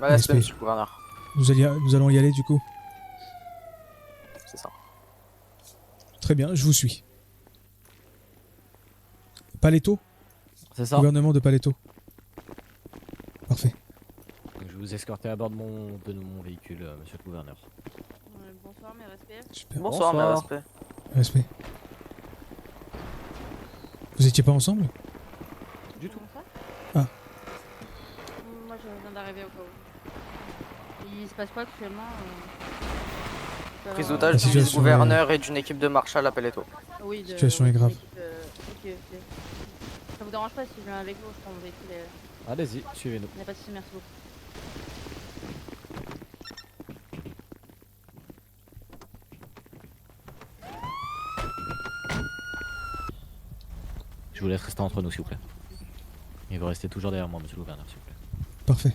Respect, monsieur le gouverneur. Nous allons y aller du coup. C'est ça. Très bien, je vous suis. Paletto? C'est ça. Gouvernement de Paletto. Parfait. Donc, je vais vous escorter à bord de mon véhicule, monsieur le gouverneur. Bonsoir, mes respects. Super. Bonsoir, mes respects. Respect. Vous étiez pas ensemble? Du tout. Ah. Moi, je viens d'arriver au cas où. Il se passe quoi actuellement Prise La d'otage du situation vice-gouverneur et d'une équipe de Marshall à Paletto. Oui, situation est grave. Ok. Ça vous dérange pas si je viens avec vous? Je prends mon véhicule. Allez-y, suivez-nous. Il n'y a pas de souci, merci beaucoup. Je vous laisse rester entre nous, s'il vous plaît. Et vous restez toujours derrière moi, monsieur le gouverneur, s'il vous plaît. Parfait.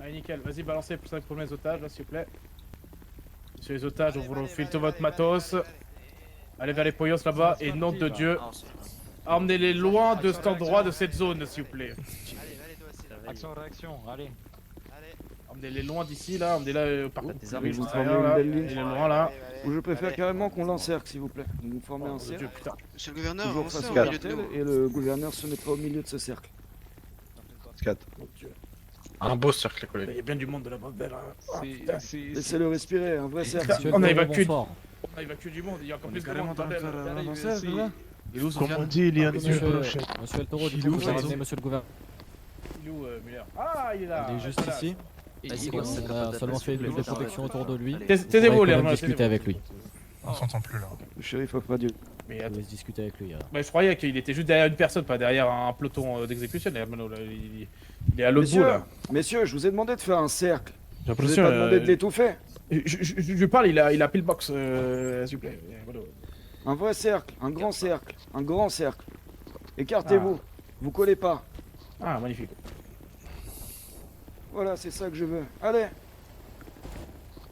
Allez, nickel. Vas-y, balancez les 5 premiers otages, là, s'il vous plaît. Sur les otages, on vous refile tout votre matos. Allez vers les poyos là-bas, et nom de Dieu, emmenez-les loin de cet endroit, de cette zone, s'il vous plaît. Action, réaction, allez. Emmenez-les loin d'ici, là, emmenez-les par Vous juste formez derrière, une là. belle ligne. Emmenez-les loin, là. Ou je préfère carrément qu'on l'encercle, s'il vous plaît. Vous formez un Oh, Dieu, cercle, putain. Monsieur le gouverneur, toujours avancez face au au milieu de cartel, nous. et le gouverneur se mettra au milieu de ce cercle. Mon Dieu. Un beau cercle, Il y collègue. a bien du monde de la bande belle, hein. Laissez-le respirer, un vrai cercle. Monsieur On a le Taureau, évacué. bonsoir. On a évacué du monde, il y a encore On plus est de carrément monde, dans le bordel. faire Regardez, un il est cercle, ici. là. Il est où, Comme Sofiane? on dit, il y a Monsieur, une brochette. monsieur El Taureau, du Il est coup, où, vous avez Fabien ramené monsieur le gouverneur. Il est où, Muller? Ah, il est là. Il est juste Voilà. ici. On a seulement fait une double protection autour de lui. Taisez-vous, les On Romains, va discuter avec lui. On s'entend plus là. Le shérif offre adieu. Mais On attends. va se discuter avec lui. Bah, je croyais qu'il était juste derrière une personne, pas derrière un peloton d'exécution. Il est à l'autre bout, Messieurs, là. messieurs, je vous ai demandé de faire un cercle. J'ai Je vous ai pas demandé de l'étouffer. Je lui parle, il a pillbox, s'il vous plaît. Voilà. Un vrai cercle, un grand cercle, un grand cercle. Écartez-vous, vous collez pas. Ah, magnifique. Voilà, c'est ça que je veux. Allez,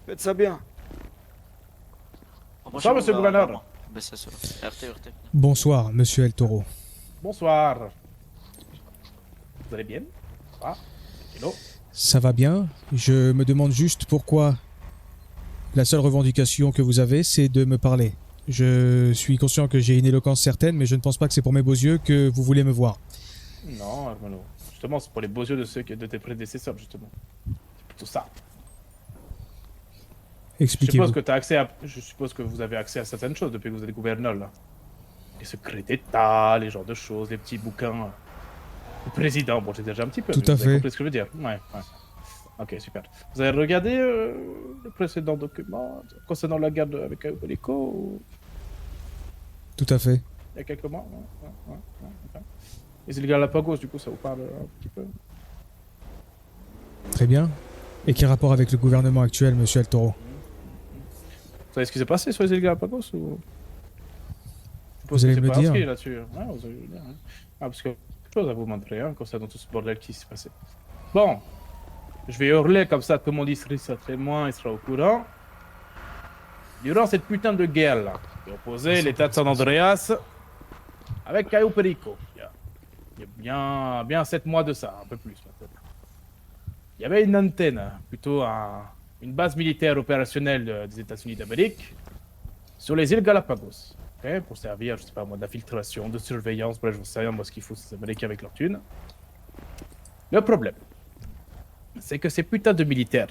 faites ça bien. Bonsoir, monsieur le gouverneur. Bonsoir, monsieur El Taureau. Bonsoir. Vous allez bien? Ah, hello. Ça va bien. Je me demande juste pourquoi la seule revendication que vous avez, c'est de me parler. Je suis conscient que j'ai une éloquence certaine, mais je ne pense pas que c'est pour mes beaux yeux que vous voulez me voir. Non, hermano. Justement, c'est pour les beaux yeux de tes prédécesseurs, justement. C'est plutôt ça. Je Expliquez-vous. suppose que t'as accès à... Je suppose que vous avez accès à certaines choses depuis que vous êtes gouverneur, là. Les secrets d'État, les genres de choses, les petits bouquins. Le président, bon, j'ai déjà un petit peu. Tout mais à vous avez fait. compris ce que je veux dire. Ouais. Ok, super. Vous avez regardé le précédent document concernant la guerre avec Aubelico ou... Tout à fait. Il y a quelques mois? Ouais. Ok. Les îles Galapagos, du coup, ça vous parle un petit peu? Très bien. Et quel rapport avec le gouvernement actuel, monsieur El Taureau? Vous savez ce qui s'est passé sur les îles Galapagos ou... Vous allez C'est me pas dire. inscrit là-dessus. Ouais, vous allez me dire. Hein. Ah, parce que quelque chose à vous montrer, hein, concernant tout ce bordel qui s'est passé. Bon, je vais hurler comme ça, tout le monde ici sera témoin, il sera au courant. Durant cette putain de guerre là, qui opposait l'État de San Andreas avec Cayo Perico, il y a bien 7 mois de ça, un peu plus peut-être. Il y avait une antenne, plutôt une base militaire opérationnelle des États-Unis d'Amérique sur les îles Galapagos. Okay, pour servir, je sais pas moi, d'infiltration, de surveillance, bref, je sais rien, moi, ce qu'il faut, c'est les Américains avec leur thune. Le problème, c'est que ces putains de militaires,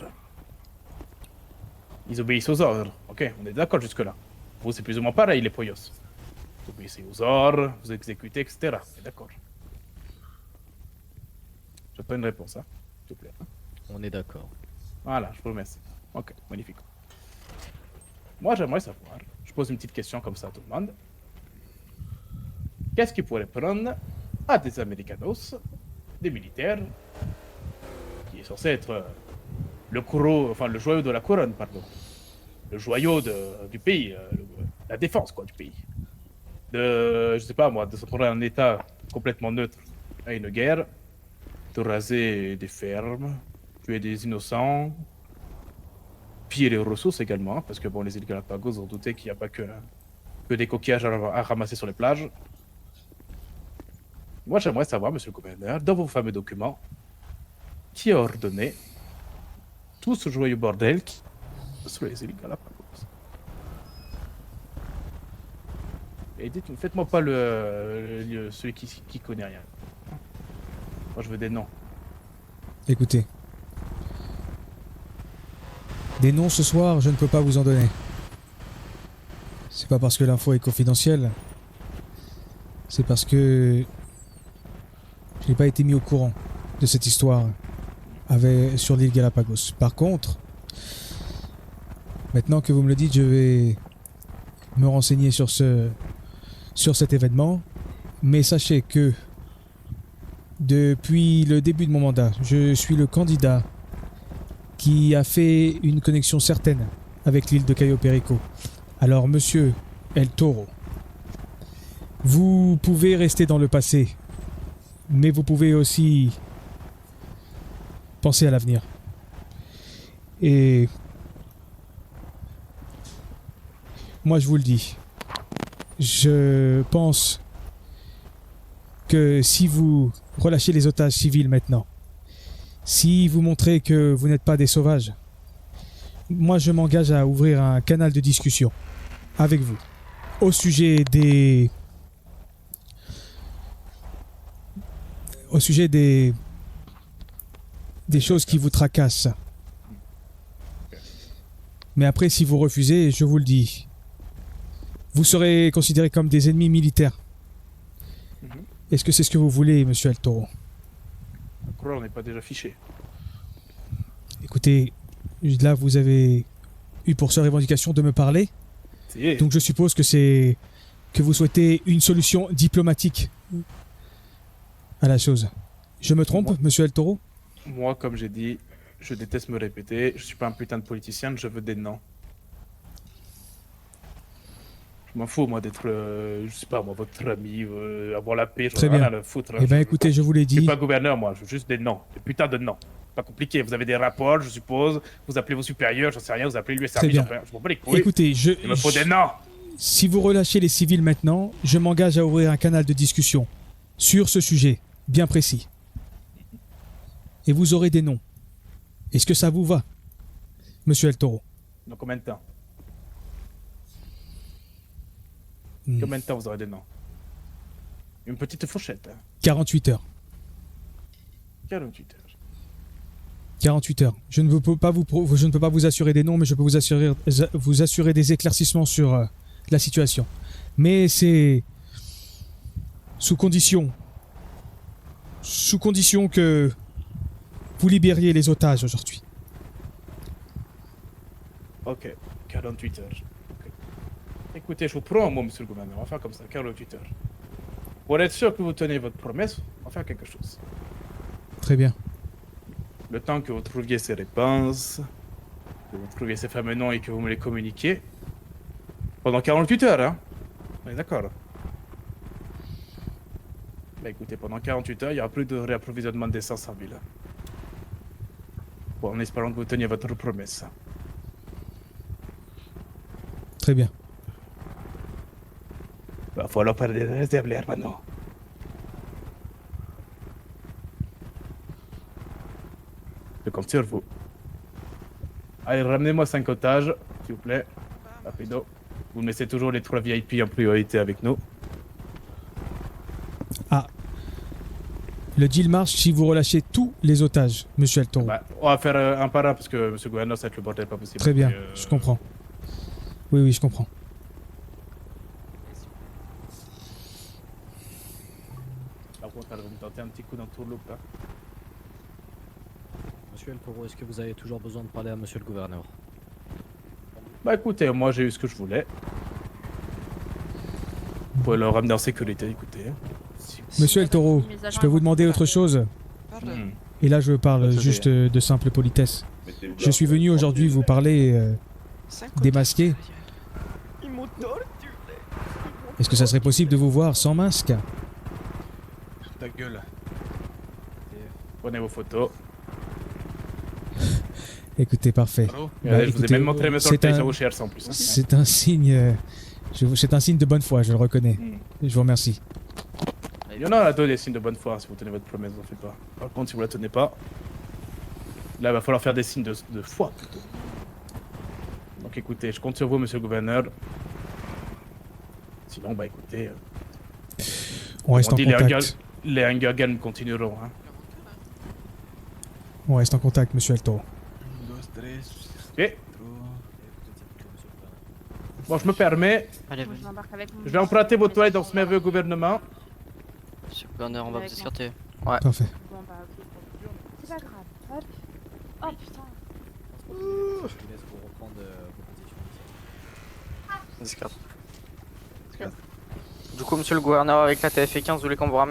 ils obéissent aux ordres, ok, on est d'accord jusque-là. Vous, c'est plus ou moins pareil, les poyos. Vous obéissez aux ordres, vous exécutez, etc. On est d'accord. J'attends une réponse, hein, s'il vous plaît. On est d'accord. Voilà, je vous remercie. Ok, magnifique. Moi, j'aimerais savoir, je pose une petite question comme ça à tout le monde. Qu'est-ce qui pourrait prendre à des Americanos, des militaires, qui est censé être le joyau de la couronne, pardon. Le joyau du pays, la défense, quoi, du pays. Je sais pas moi, de se prendre un État complètement neutre à une guerre, de raser des fermes, tuer des innocents, piller les ressources également, hein, parce que bon, les îles Galapagos, on doutait qu'il n'y a pas que des coquillages à ramasser sur les plages. Moi, j'aimerais savoir, monsieur le gouverneur, dans vos fameux documents, qui a ordonné tout ce joyeux bordel qui sur les îles Galapagos. Et dites, faites-moi pas celui qui connaît rien. Moi, je veux des noms. Écoutez. Des noms ce soir, je ne peux pas vous en donner. C'est pas parce que l'info est confidentielle. C'est parce que je n'ai pas été mis au courant de cette histoire sur l'île Galapagos. Par contre, maintenant que vous me le dites, je vais me renseigner sur cet événement. Mais sachez que depuis le début de mon mandat, je suis le candidat qui a fait une connexion certaine avec l'île de Cayo Perico. Alors, monsieur El Toro, vous pouvez rester dans le passé, mais vous pouvez aussi penser à l'avenir. Et moi, je vous le dis, je pense que si vous relâchez les otages civils maintenant, si vous montrez que vous n'êtes pas des sauvages, moi je m'engage à ouvrir un canal de discussion avec vous au sujet des choses qui vous tracassent. Mais après, si vous refusez, je vous le dis, vous serez considérés comme des ennemis militaires. Est-ce que c'est ce que vous voulez, monsieur El Toro? Pourquoi on n'est pas déjà fiché? Écoutez, là vous avez eu pour seule revendication de me parler. Donc je suppose que vous souhaitez une solution diplomatique à la chose. Je me trompe, monsieur El Toro? Moi, comme j'ai dit, je déteste me répéter. Je suis pas un putain de politicien, je veux des noms. Je m'en fous, moi, d'être, je sais pas, moi, votre ami, avoir la paix, j'en ai rien à le foutre. Eh ben, écoutez, je vous l'ai dit. Je suis pas gouverneur, moi, je veux juste des noms, des putains de noms. Pas compliqué, vous avez des rapports, je suppose, vous appelez vos supérieurs, j'en sais rien, vous appelez l'USRP, je m'en bats les couilles. Écoutez, il me faut des noms. Si vous relâchez les civils maintenant, je m'engage à ouvrir un canal de discussion sur ce sujet, bien précis. Et vous aurez des noms. Est-ce que ça vous va, monsieur El Toro? Dans combien de temps? Combien de temps vous aurez des noms? Une petite fourchette. Hein. 48 heures. 48 heures. 48 heures. Je ne peux pas vous assurer des noms, mais je peux vous assurer des éclaircissements sur la situation. Mais c'est sous condition que vous libériez les otages aujourd'hui. Ok, 48 heures. Okay. Écoutez, je vous prends, moi, monsieur le gouverneur, on va faire comme ça, 48 heures. Pour être sûr que vous tenez votre promesse, on va faire quelque chose. Très bien. Le temps que vous trouviez ces réponses, que vous trouviez ces fameux noms et que vous me les communiquiez, pendant 48 heures, hein. On est d'accord. Bah écoutez, pendant 48 heures, il n'y aura plus de réapprovisionnement d'essence en ville. Bon, en espérant que vous teniez votre promesse. Très bien. Va falloir parler de réserve maintenant. Je compte sur vous. Allez, ramenez-moi 5 otages, s'il vous plaît. Rapido. Vous me laissez toujours les 3 VIP en priorité avec nous. Ah. Le deal marche si vous relâchez tous les otages, monsieur El Toro. Bah, on va faire un par un parce que monsieur le gouverneur, ça va être le bordel pas possible. Très bien, je comprends. Oui, je comprends. Par contre, elle va me tenter un petit coup d'entourloupe. Hein. Monsieur El Toro, est-ce que vous avez toujours besoin de parler à monsieur le gouverneur? Bah écoutez, moi j'ai eu ce que je voulais. Vous pouvez le ramener en sécurité, écoutez. Monsieur El Toro, je peux vous demander autre chose? Et là je parle juste de simple politesse. Je suis venu aujourd'hui vous parler démasqué. Est-ce que ça serait possible de vous voir sans masque? Ta gueule. Prenez vos photos. Écoutez, parfait. Bah, je vous ai même montré mes orteils sur vos chairs en plus. Hein. C'est un signe... c'est un signe de bonne foi, je le reconnais. Je vous remercie. Il y en a à donner des signes de bonne foi si vous tenez votre promesse, n'en faites pas. Par contre, si vous la tenez pas, là, il va falloir faire des signes de foi plutôt. Donc écoutez, je compte sur vous, monsieur le gouverneur. Sinon, bah écoutez, On reste en dit contact. les Hunger Games continueront. Hein. On reste en contact, monsieur Alto. Ok. Bon, je me permets, Allez, Moi, je m'embarque avec mon je vais emprunter votre toilette dans ce merveilleux gouvernement. monsieur le gouverneur, on va vous Avec escorter. Parfait. Bon, bah, ok. C'est pas grave. Hop. Oh putain. Je vous laisse pour reprendre vos positions. Discret. Du coup, monsieur le gouverneur, avec la TF15, vous voulez qu'on vous ramène